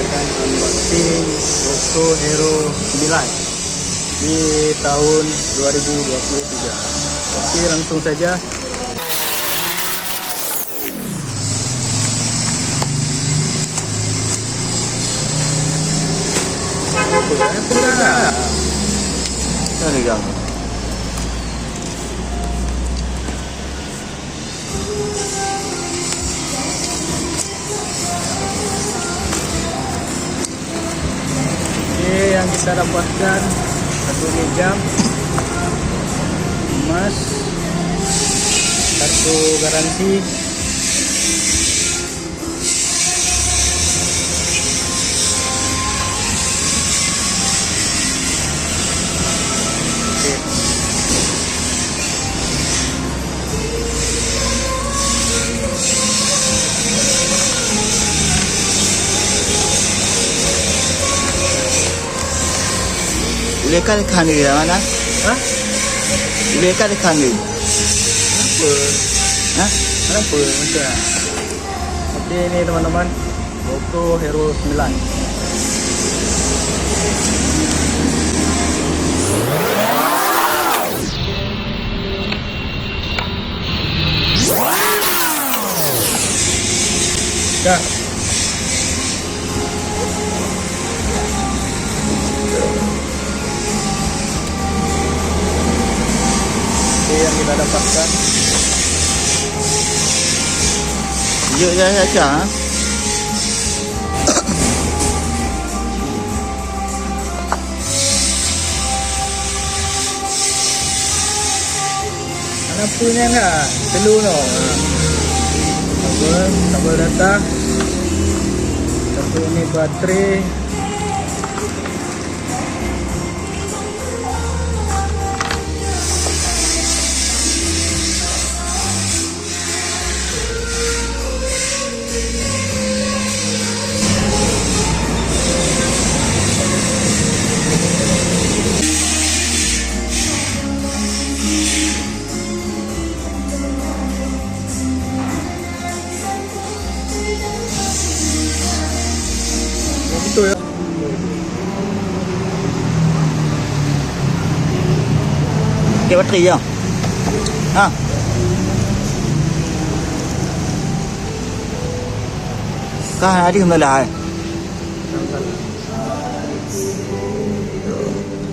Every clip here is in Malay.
akan unboxing GoPro Hero 9 di tahun 2023. Oke, langsung saja. Cari gang. Yang kita dapatkan satu ini jam, emas, kartu garansi, Lekat dekat ni mana? Hah? Lekat dekat ni. Apa? Hah? Kenapa? Macam oke, ini teman-teman, GoPro Hero 9. Ya. Yang kita dapatkan Ya. ada punya enggak? Telur no. Kabel data. Satu ini baterai. Itu ya. Cái battery không? Ha. Có hai đứa hôm nay lại.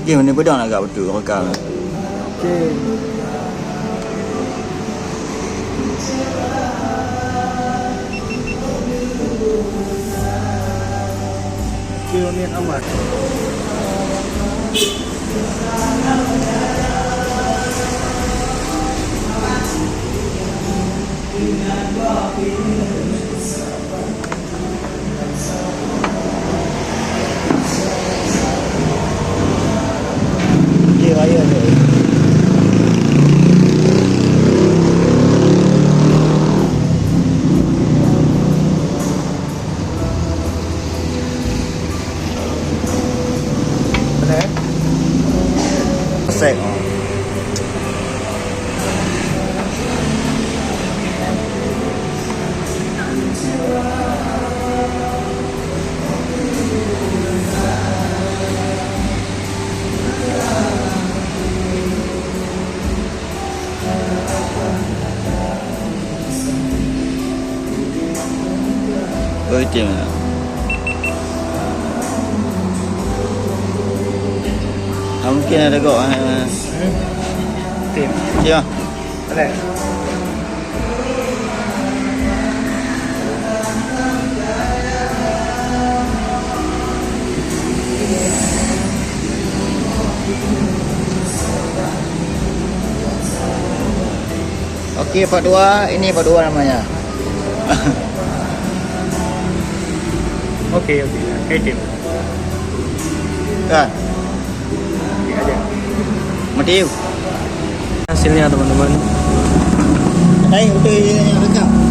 Gì mà nên bữa đó là gặp trường ở cao. Oke. Unit amat. Ayo. Sek. Betul. Mungkin ada kok. Tim. Ya. Ada. Okey, part 2. Ini part 2 namanya. Oke. Tim. Kan? Ini aja. Matiu. Hasilnya teman-teman. Đây, udah yang rekam.